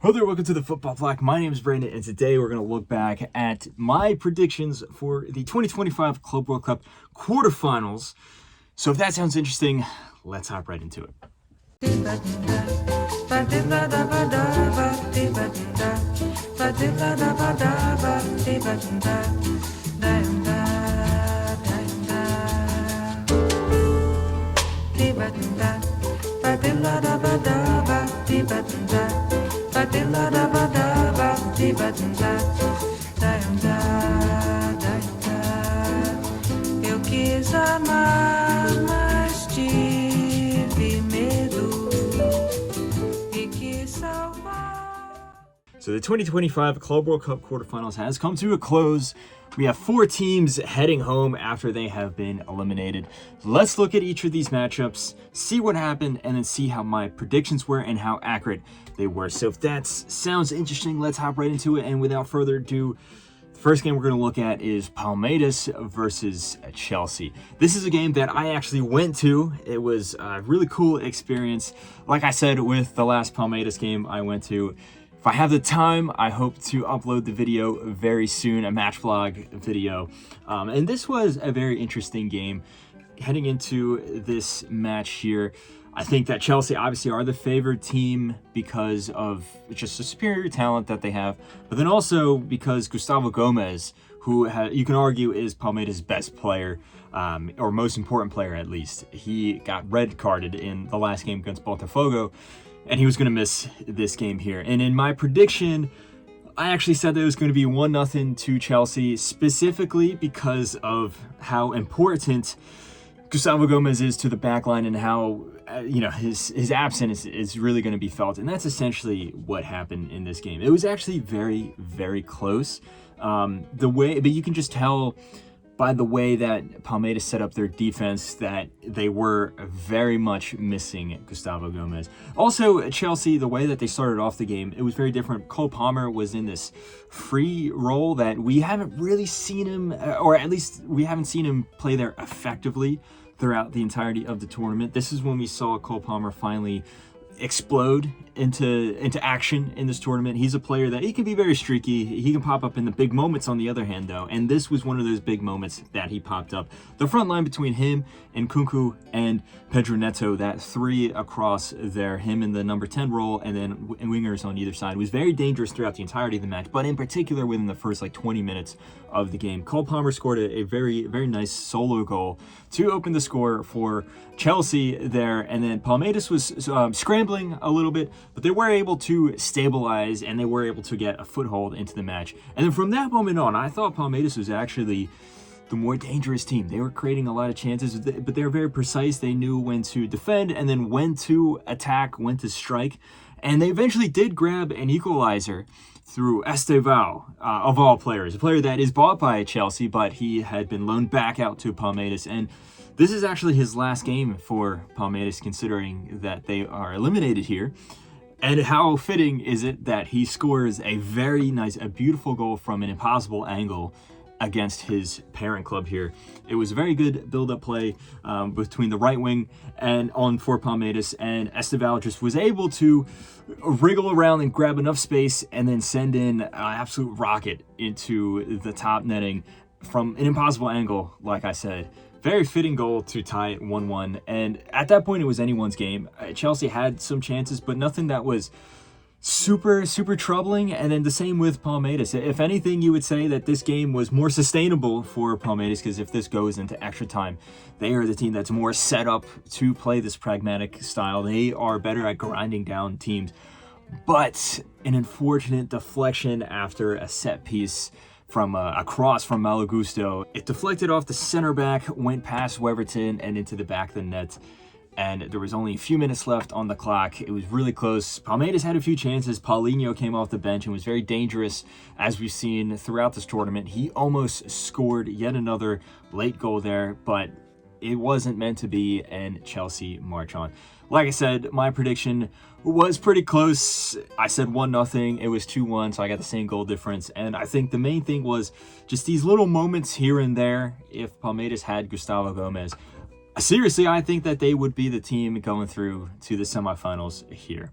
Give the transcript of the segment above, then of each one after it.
Hello there, welcome to the Football Bloc. My name is Brandon, and today we're going to look back at my predictions for the 2025 Club World Cup Quarterfinals. So if that sounds interesting, let's hop right into it. Eu quis amar, mas tive medo e quis salvar. So the 2025 Club World Cup Quarterfinals has come to a close. We have 4 teams heading home after they have been eliminated. Let's look at each of these matchups, see what happened, and then see how my predictions were and how accurate they were. So if that sounds interesting, let's hop right into it. And without further ado, the first game we're going to look at is Palmeiras versus Chelsea. This is a game that I actually went to. It was a really cool experience. Like I said with the last Palmeiras game I went to, if I have the time, I hope to upload the video very soon, a match vlog video. And this was a very interesting game. Heading into this match here, I think that Chelsea obviously are the favored team because of just the superior talent that they have, but then also because Gustavo Gomes, who you can argue is Palmeiras' best player, or most important player at least. He got red carded in the last game against Botafogo, and he was going to miss this game here. And in my prediction, I actually said that it was going to be 1-0 to Chelsea, specifically because of how important Gustavo Gomes is to the backline and how his absence is really going to be felt. And that's essentially what happened in this game. It was actually very, very close. But you can just tell by the way that Palmeiras set up their defense that they were very much missing Gustavo Gomes. Also, Chelsea, the way that they started off the game, it was very different. Cole Palmer was in this free role that we haven't really seen him, or at least we haven't seen him play there effectively throughout the entirety of the tournament. This is when we saw Cole Palmer finally explode into action in this tournament. He's a player that he can be very streaky. He can pop up in the big moments on the other hand, though, and this was one of those big moments that he popped up. The front line between him and Kunku and Pedro Neto, that 3 across there, him in the number 10 role and then wingers on either side, was very dangerous throughout the entirety of the match, but in particular within the first 20 minutes of the game. Cole Palmer scored a very, very nice solo goal to open the score for Chelsea there, and then Palmeiras was scrambling a little bit, but they were able to stabilize and they were able to get a foothold into the match. And then from that moment on, I thought Palmeiras was actually the more dangerous team. They were creating a lot of chances, but they were very precise. They knew when to defend and then when to attack, when to strike. And they eventually did grab an equalizer through Estevão, of all players, a player that is bought by Chelsea, but he had been loaned back out to Palmeiras. And this is actually his last game for Palmeiras, considering that they are eliminated here. And how fitting is it that he scores a very nice, a beautiful goal from an impossible angle against his parent club here. It was a very good build-up play between the right wing and on for Palmeiras, and Estevão just was able to wriggle around and grab enough space and then send in an absolute rocket into the top netting from an impossible angle, like I said. Very fitting goal to tie it 1-1, and at that point it was anyone's game. Chelsea had some chances, but nothing that was super troubling. And then the same with Palmeiras. If anything, you would say that this game was more sustainable for Palmeiras, because if this goes into extra time, they are the team that's more set up to play this pragmatic style. They are better at grinding down teams. But an unfortunate deflection after a set piece from a cross from Malo Gusto. It deflected off the center back, went past Weverton and into the back of the net. And there was only a few minutes left on the clock. It was really close. Palmeiras had a few chances. Paulinho came off the bench and was very dangerous, as we've seen throughout this tournament. He almost scored yet another late goal there, but it wasn't meant to be, and Chelsea march on. Like I said, my prediction was pretty close. I said 1-0. It was 2-1, so I got the same goal difference. And I think the main thing was just these little moments here and there. If Palmeiras had Gustavo Gomes, seriously, I think that they would be the team going through to the semifinals here.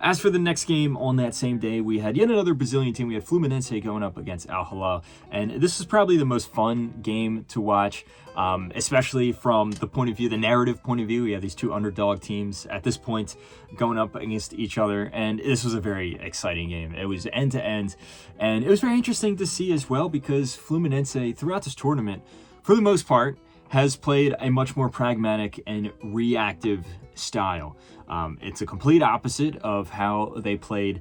As for the next game on that same day, we had yet another Brazilian team. We had Fluminense going up against Al Hilal, and this is probably the most fun game to watch, especially from the point of view, the narrative point of view. We have these two underdog teams at this point going up against each other, and this was a very exciting game. It was end to end, and it was very interesting to see as well because Fluminense, throughout this tournament, for the most part, has played a much more pragmatic and reactive style. It's a complete opposite of how they played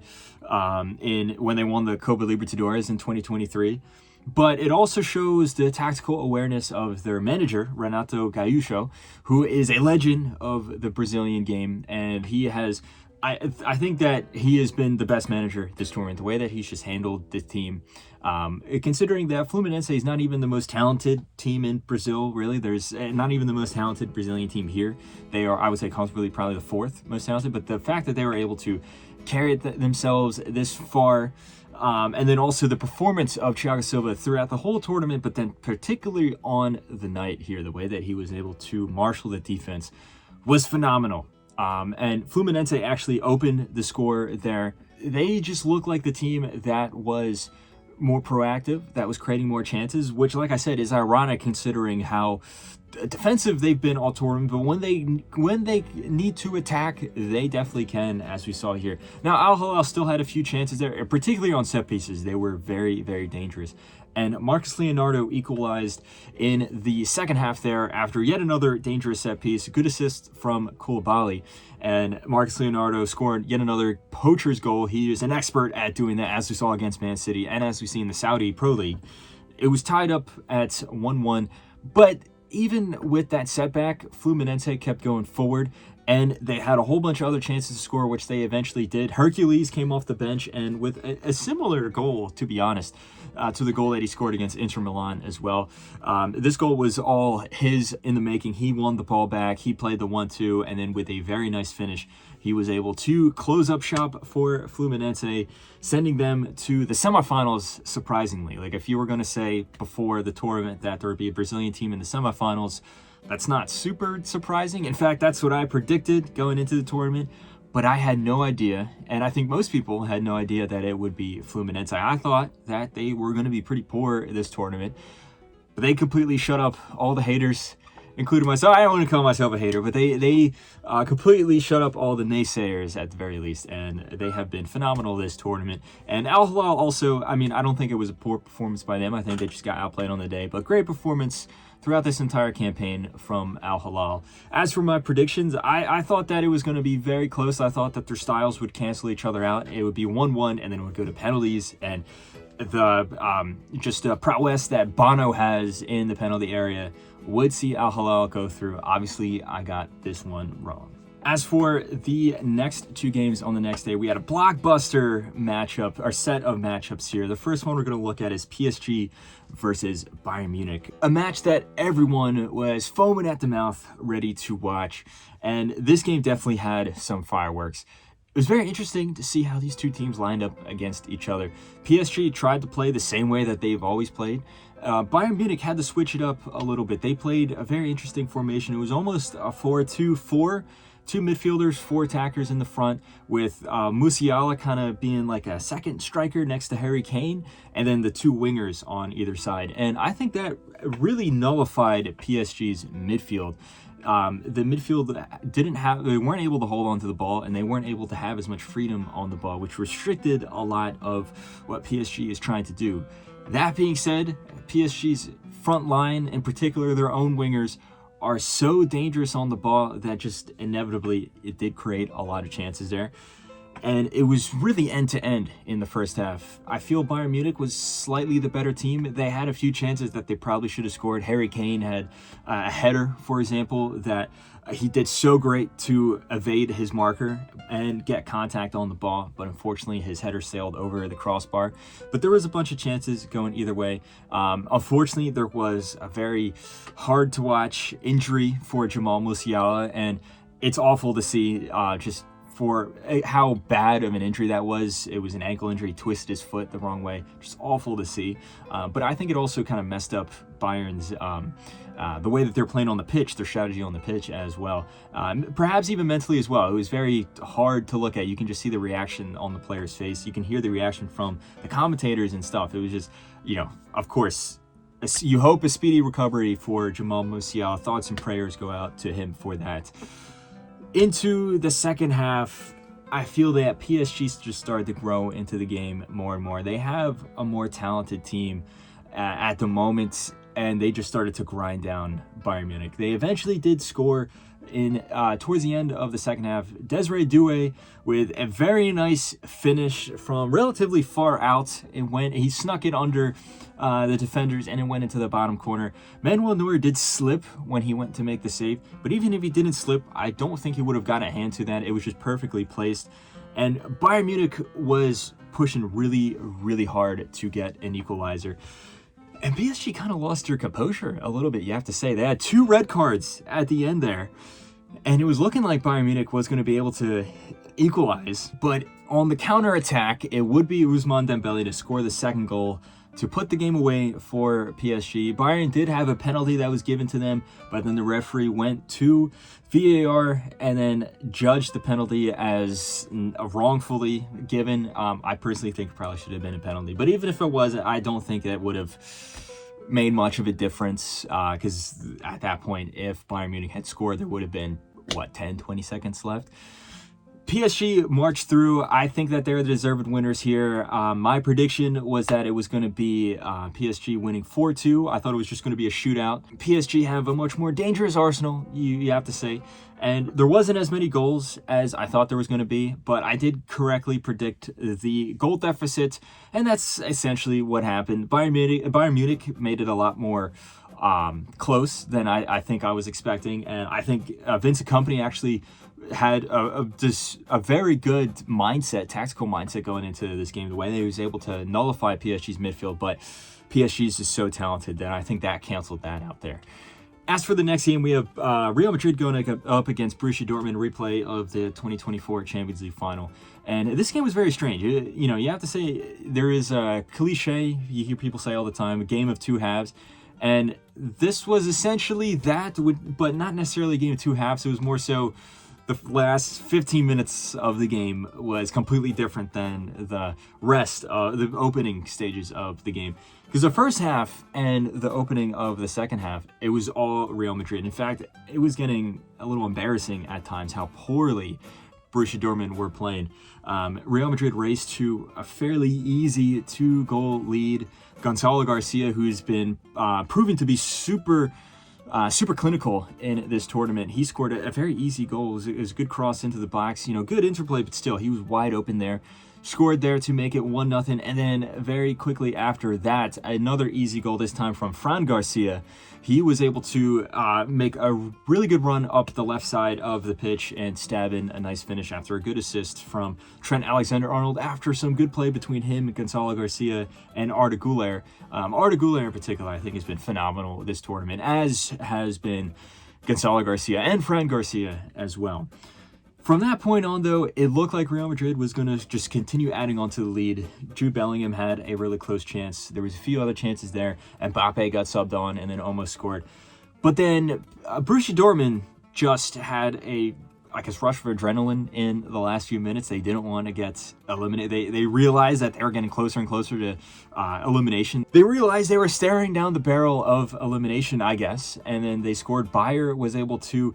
when they won the Copa Libertadores in 2023. But it also shows the tactical awareness of their manager, Renato Gaúcho, who is a legend of the Brazilian game, and he has. I think that he has been the best manager this tournament. The way that he's just handled the team, considering that Fluminense is not even the most talented team in Brazil, really. There's not even the most talented Brazilian team here. They are, I would say, comfortably probably the fourth most talented. But the fact that they were able to carry themselves this far, and then also the performance of Thiago Silva throughout the whole tournament, but then particularly on the night here, the way that he was able to marshal the defense was phenomenal. And Fluminense actually opened the score there. They just looked like the team that was more proactive, that was creating more chances, which, like I said, is ironic considering how defensive they've been all tournament. But when they need to attack, they definitely can, as we saw here. Now, Al Hilal still had a few chances there, particularly on set pieces. They were very, very dangerous. And Marcus Leonardo equalized in the second half there after yet another dangerous set piece. Good assist from Koulibaly. And Marcus Leonardo scored yet another poacher's goal. He is an expert at doing that, as we saw against Man City and as we see in the Saudi Pro League. It was tied up at 1-1. But even with that setback, Fluminense kept going forward. And they had a whole bunch of other chances to score, which they eventually did. Hercules came off the bench and with a similar goal, to be honest, to the goal that he scored against Inter Milan as well. This goal was all his in the making. He won the ball back. He played the 1-2, and then with a very nice finish, he was able to close up shop for Fluminense, sending them to the semifinals, surprisingly. Like, if you were going to say before the tournament that there would be a Brazilian team in the semifinals, that's not super surprising. In fact, that's what I predicted going into the tournament, but I had no idea, and I think most people had no idea that it would be Fluminense. I thought that they were going to be pretty poor this tournament, but they completely shut up all the haters, including myself. I don't want to call myself a hater, but they completely shut up all the naysayers at the very least, and they have been phenomenal this tournament. And Al Hilal also, I mean, I don't think it was a poor performance by them. I think they just got outplayed on the day, but great performance throughout this entire campaign from Al Hilal. As for my predictions, I thought that it was going to be very close. I thought that their styles would cancel each other out. It would be 1-1, and then it would go to penalties, and the prowess that Bono has in the penalty area would see Al Hilal go through. Obviously, I got this one wrong. As for the next two games on the next day, we had a blockbuster matchup, or set of matchups here. The first one we're going to look at is PSG versus Bayern Munich, a match that everyone was foaming at the mouth, ready to watch. And this game definitely had some fireworks. It was very interesting to see how these two teams lined up against each other. PSG tried to play the same way that they've always played. Bayern Munich had to switch it up a little bit. They played a very interesting formation. It was almost a 4-2-4. Two midfielders, four attackers in the front, with Musiala kind of being like a second striker next to Harry Kane, and then the two wingers on either side. And I think that really nullified PSG's midfield. The midfield they weren't able to hold on to the ball, and they weren't able to have as much freedom on the ball, which restricted a lot of what PSG is trying to do. That being said, PSG's front line, in particular their own wingers, are so dangerous on the ball that just inevitably it did create a lot of chances there. And it was really end-to-end in the first half. I feel Bayern Munich was slightly the better team. They had a few chances that they probably should have scored. Harry Kane had a header, for example, that he did so great to evade his marker and get contact on the ball, but unfortunately his header sailed over the crossbar. But there was a bunch of chances going either way. Unfortunately, there was a very hard-to-watch injury for Jamal Musiala, and it's awful to see just for how bad of an injury that was. It was an ankle injury, he twisted his foot the wrong way, just awful to see. But I think it also kind of messed up Bayern's the way that they're playing on the pitch, their strategy on the pitch as well. Perhaps even mentally as well. It was very hard to look at. You can just see the reaction on the player's face. You can hear the reaction from the commentators and stuff. It was just, of course, you hope a speedy recovery for Jamal Musiala. Thoughts and prayers go out to him for that. Into the second half, I feel that PSG just started to grow into the game more and more. They have a more talented team at the moment, and they just started to grind down Bayern Munich. They eventually did score in towards the end of the second half. Desiree Doué with a very nice finish from relatively far out. He snuck it under the defenders and it went into the bottom corner. Manuel Neuer did slip when he went to make the save, but even if he didn't slip, I don't think he would have got a hand to that. It was just perfectly placed. And Bayern Munich was pushing really, really hard to get an equalizer. And PSG kind of lost their composure a little bit, you have to say. They had 2 red cards at the end there, and it was looking like Bayern Munich was going to be able to equalize. But on the counter-attack, it would be Ousmane Dembele to score the second goal to put the game away for PSG. Bayern did have a penalty that was given to them, but then the referee went to VAR and then judged the penalty as wrongfully given. I personally think it probably should have been a penalty, but even if it was, I don't think that would have made much of a difference, because at that point, if Bayern Munich had scored, there would have been, 10-20 seconds left. PSG marched through. I think that they're the deserved winners here. My prediction was that it was going to be PSG winning 4-2. I thought it was just going to be a shootout. PSG have a much more dangerous arsenal, you have to say. And there wasn't as many goals as I thought there was going to be, but I did correctly predict the goal deficit, and that's essentially what happened. Bayern Munich made it a lot more close than I think I was expecting, and I think Vincent Kompany actually had a very good tactical mindset going into this game, the way they was able to nullify PSG's midfield, but PSG is just so talented that I think that canceled that out there. As for the next game, we have Real Madrid going up against Borussia Dortmund, replay of the 2024 Champions League final. And this game was very strange. You have to say, there is a cliche you hear people say all the time, a game of 2 halves. And this was essentially that, but not necessarily a game of 2 halves. It was more so the last 15 minutes of the game was completely different than the rest of the opening stages of the game. Because the first half and the opening of the second half, it was all Real Madrid. In fact, it was getting a little embarrassing at times how poorly Borussia Dortmund were playing. Real Madrid raced to a fairly easy 2-goal lead. Gonzalo Garcia, who's been proven to be super clinical in this tournament, he scored a very easy goal. It was a good cross into the box, good interplay, but still, he was wide open there. Scored there to make it 1-0, and then very quickly after that, another easy goal, this time from Fran Garcia. He was able to make a really good run up the left side of the pitch and stab in a nice finish after a good assist from Trent Alexander-Arnold after some good play between him, Gonzalo Garcia, and Arda Güler. Arda Güler in particular, I think, has been phenomenal this tournament, as has been Gonzalo Garcia and Fran Garcia as well. From that point on, though, it looked like Real Madrid was going to just continue adding on to the lead. Jude Bellingham had a really close chance. There was a few other chances there. Mbappe got subbed on and then almost scored. But then Borussia Dortmund just had a rush for adrenaline in the last few minutes. They didn't want to get eliminated. They realized that they were getting closer and closer to elimination. They realized they were staring down the barrel of elimination, I guess. And then they scored. Bayer was able to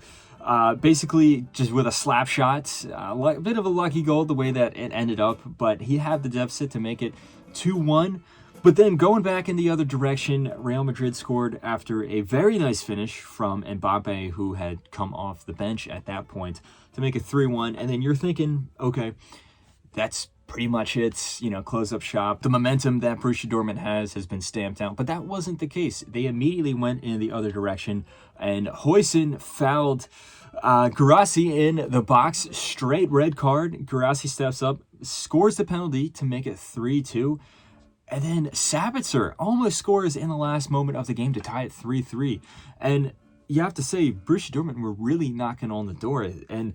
basically just with a slap shot, a bit of a lucky goal the way that it ended up, but he had the deficit to make it 2-1. But then going back in the other direction, Real Madrid scored after a very nice finish from Mbappe, who had come off the bench at that point, to make it 3-1. And then you're thinking, okay, that's pretty much it, close up shop. The momentum that Borussia Dortmund has been stamped out, but that wasn't the case. They immediately went in the other direction, and Huijsen fouled Guirassy in the box. Straight red card. Guirassy steps up, scores the penalty to make it 3-2. And then Sabitzer almost scores in the last moment of the game to tie it 3-3. And you have to say, Borussia Dortmund were really knocking on the door. And